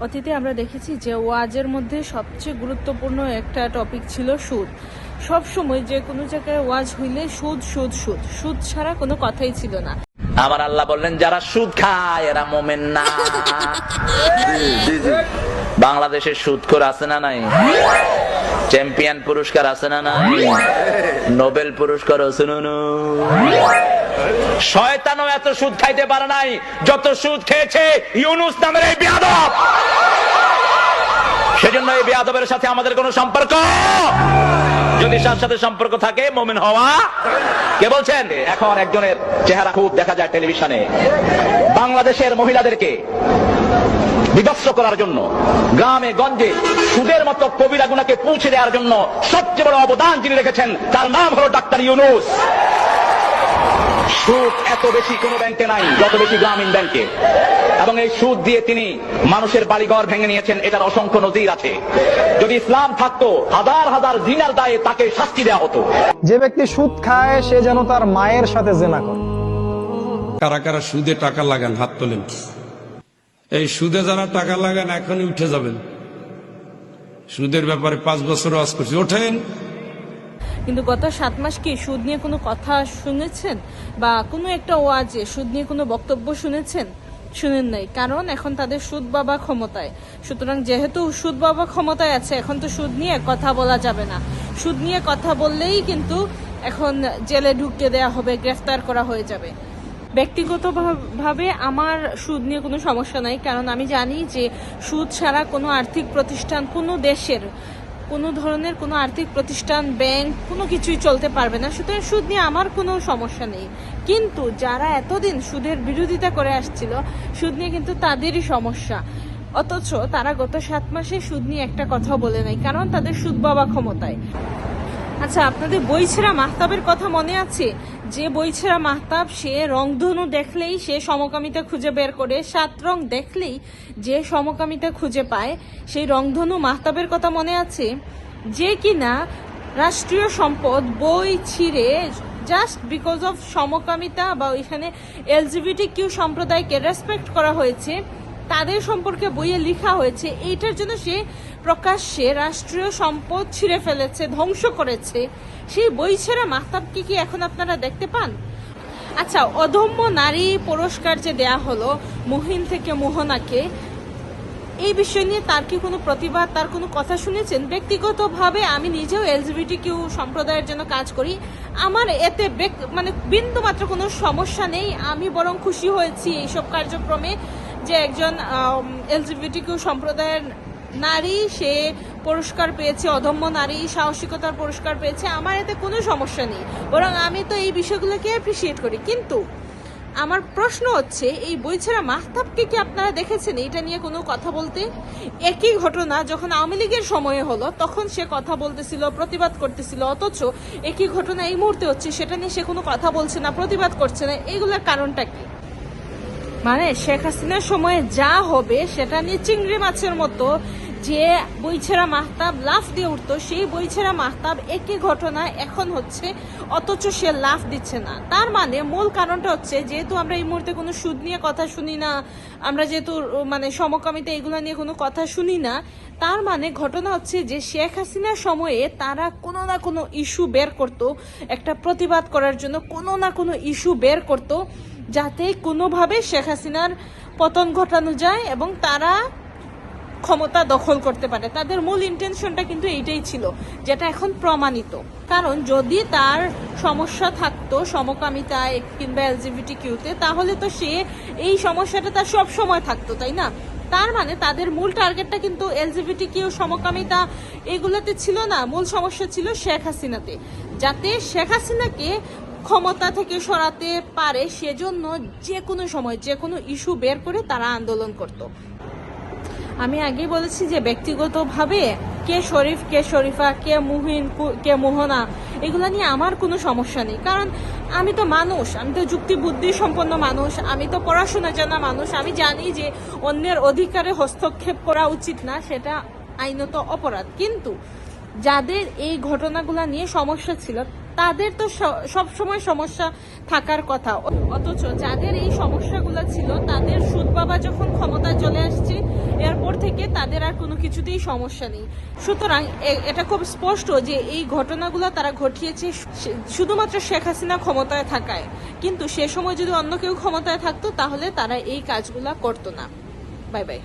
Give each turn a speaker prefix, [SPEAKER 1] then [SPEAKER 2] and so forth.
[SPEAKER 1] অতীতে আমরা দেখেছি যে ওয়াজের মধ্যে সবচেয়ে গুরুত্বপূর্ণ একটা টপিক ছিল সুদ। সব সময় যে কোনো জায়গায় ওয়াজ হইলে সুদ সুদ সুদ, সুদ ছাড়া কোনো কথাই ছিল না।
[SPEAKER 2] আমার আল্লাহ বললেন যারা সুদ খায় এরা মোমেন না। বাংলাদেশের সুদখোর আছে না নাই? চ্যাম্পিয়ন পুরস্কার আছে না নাই? নোবেল পুরস্কার আছে না নাই? শয়তানও এত সুদ খাইতে পারে নাই যত সুদ খেয়েছে ইউনুস নামের এই বেয়াদব। সেজন্য এই বেয়াদবের সাথে আমাদের কোনো সম্পর্ক, যদি তার সাথে সম্পর্ক থাকে মুমিন হওয়া। কে বলছেন? এখন একজনের চেহারা খুব দেখা যায় টেলিভিশনে, বাংলাদেশের মহিলাদেরকে বিভৎস করার জন্য, গ্রামে গঞ্জে সুদের মতো কবিরা গুনাহকে পৌঁছে দেওয়ার জন্য সবচেয়ে বড় অবদান যিনি রেখেছেন তার নাম হলো ডাক্তার ইউনুস। সুদ এত বেশি কোন ব্যাংকে নাই যত বেশি গ্রামীণ ব্যাংকে, এবং এই সুদ দিয়ে তিনি মানুষের বাড়িঘর ভেঙে নিয়েছেন। এটার অসংখ্য নজির আছে। যদি ইসলাম থাকতো হাজার হাজার জিনার দায়ে তাকে শাস্তি দেওয়া হতো।
[SPEAKER 3] যে ব্যক্তি সুদ খায় সে যেন তার মায়ের সাথে জেনা করে।
[SPEAKER 4] কারা কারা সুদে টাকা লাগান হাত তোলেন। এই সুদে যারা টাকা লাগান এখনই উঠে যাবেন। সুদের ব্যাপারে 5 বছর ওয়াজ করছি, ওঠেন।
[SPEAKER 1] কিন্তু গত 7 মাস কি সুদ নিয়ে কোনো কথা শুনেছেন বা কোনো একটা ওয়াজে সুদ নিয়ে কোনো বক্তব্য শুনেছেন? শুনেন নাই, কারণ এখন তাদের সুদ বাবা ক্ষমতায়। সুতরাং যেহেতু সুদ বাবা ক্ষমতায় আছে, এখন তো সুদ নিয়ে কথা বলা যাবে না। সুদ নিয়ে কথা বললেই কিন্তু এখন জেলে ঢুকিয়ে দেয়া হবে, গ্রেফতার করা হয়ে যাবে। ব্যক্তিগতভাবে আমার সুদ নিয়ে কোনো সমস্যা নাই, কারণ আমি জানি যে সুদ ছাড়া কোনো আর্থিক প্রতিষ্ঠান, কোনো দেশের কোনো ধরনের কোনো আর্থিক প্রতিষ্ঠান, ব্যাংক কোনো কিছুই চলতে পারবে না। সুতরাং সুদ নিয়ে আমার কোনো সমস্যা নেই। কিন্তু যারা এতদিন সুদের বিরোধিতা করে আসছিল, সুদ নিয়ে কিন্তু তাদেরই সমস্যা। অথচ তারা গত 7 মাসে সুদ নিয়ে একটা কথাও বলে নাই, কারণ তাদের সুদ বাবা ক্ষমতায়। আচ্ছা, আপনাদের বইছেরা মাহতাবের কথা মনে আছে? যে বইছেরা মাহতাব, সে রংধনু দেখলেই সে সমকামিতা খুঁজে বের করে, 7 রং দেখলেই যে সমকামিতা খুঁজে পায়, সেই রংধনু মাহতাবের কথা মনে আছে? যে কিনা রাষ্ট্রীয় সম্পদ বই ছিঁড়ে জাস্ট বিকজ অফ সমকামিতা বা ওইখানে LGBTQ সম্প্রদায়কে রেসপেক্ট করা হয়েছে, তাদের সম্পর্কে বইয়ে লেখা হয়েছে, এইটার জন্য সে প্রকাশ্যে রাষ্ট্রীয় সম্পদ ছিঁড়ে ফেলেছে, ধ্বংস করেছে। সেই বই ছেড়া মাহতাবকে কি এখন আপনারা দেখতে পান? আচ্ছা, অদম্য নারী পুরস্কার যে দেয়া হলো মুহিন থেকে মোহনাকে, এই বিষয় নিয়ে তার কি কোনো প্রতিবাদ, তার কোনো কথা শুনেছেন? ব্যক্তিগতভাবে আমি নিজেও LGBTQ সম্প্রদায়ের জন্য কাজ করি, আমার এতে বিন্দু মাত্র কোনো সমস্যা নেই। আমি বরং খুশি হয়েছি এইসব কার্যক্রমে যে একজন LGBTQ সম্প্রদায়ের নারী সে পুরস্কার পেয়েছে, অদম্য নারী সাহসিকতার পুরস্কার পেয়েছে। আমার এতে কোনো সমস্যা নেই, বরং আমি তো এই বিষয়গুলোকে অ্যাপ্রিসিয়েট করি। কিন্তু আমার প্রশ্ন হচ্ছে, এই বইছেরা মাহতাবকে কি আপনারা দেখেছেন এটা নিয়ে কোনো কথা বলতে? একই ঘটনা যখন আওয়ামী লীগের সময়ে হলো, তখন সে কথা বলতেছিল, প্রতিবাদ করতেছিল, অথচ একই ঘটনা এই মুহূর্তে হচ্ছে, সেটা নিয়ে সে কোনো কথা বলছে না, প্রতিবাদ করছে না। এইগুলোর কারণটা কি? মানে শেখ হাসিনার সময়ে যা হবে সেটা নিয়ে চিংড়ি মাছের মতো যে বইছেরা মাহতাব লাফ দিয়ে উঠতো, সেই বইছেরা মাহতাব একই ঘটনা এখন হচ্ছে, অথচ সে লাফ দিচ্ছে না। তার মানে মূল কারণটা হচ্ছে, যেহেতু আমরা এই মুহূর্তে কোনো সুদ নিয়ে কথা শুনি না, আমরা যেহেতু সমকামিতা এগুলো নিয়ে কোনো কথা শুনি না, তার মানে ঘটনা হচ্ছে যে শেখ হাসিনার সময়ে তারা কোনো না কোনো ইস্যু বের করতো, একটা প্রতিবাদ করার জন্য কোনো না কোনো ইস্যু বের করতো, যাতে কোনোভাবে শেখ হাসিনার পতন ঘটানো যায় এবং তারা ক্ষমতা দখল করতে পারে। তাদের মূল ইন্টেনশনটা কিন্তু এইটাই ছিল, যেটা এখন প্রমাণিত। কারণ যদি তার সমস্যা থাকতো সমকামিতায় কিংবা LGBTQতে, তাহলে তো সে এই সমস্যাটা তার সব সময় থাকতো, তাই না? তার মানে তাদের মূল টার্গেটটা কিন্তু LGBTQ সমকামিতা এগুলোতে ছিল না, মূল সমস্যা ছিল শেখ হাসিনাতে। যাতে শেখ হাসিনাকে ক্ষমতা থেকে সরাতে পারে, সেজন্য যে কোনো সময় যে কোনো ইস্যু বের করে তারা আন্দোলন করত। আমি আগেই বলেছি যে ব্যক্তিগতভাবে কে শরীফ, কে শরীফা, কে মুহিন, কে মোহনা, এগুলা নিয়ে আমার কোনো সমস্যা নেই। কারণ আমি তো মানুষ, আমি তো যুক্তি বুদ্ধি সম্পন্ন মানুষ, আমি তো পড়াশোনা জানা মানুষ। আমি জানি যে অন্যের অধিকারে হস্তক্ষেপ করা উচিত না, সেটা আইনত অপরাধ। কিন্তু যাদের এই ঘটনাগুলা নিয়ে সমস্যা ছিল, তাদের তো সব সময় সমস্যা থাকার কথা। অথচ যাদের এই সমস্যাগুলো ছিল, তাদের সুদ বাবা যখন ক্ষমতায় চলে আসছে এরপর থেকে তাদের আর কোনো কিছুতেই সমস্যা নেই। সুতরাং এটা খুব স্পষ্ট যে এই ঘটনাগুলো তারা ঘটিয়েছে শুধুমাত্র শেখ হাসিনা ক্ষমতায় থাকায়, কিন্তু সে সময় যদি অন্য কেউ ক্ষমতায় থাকতো তাহলে তারা এই কাজগুলা করতো না। Bye bye.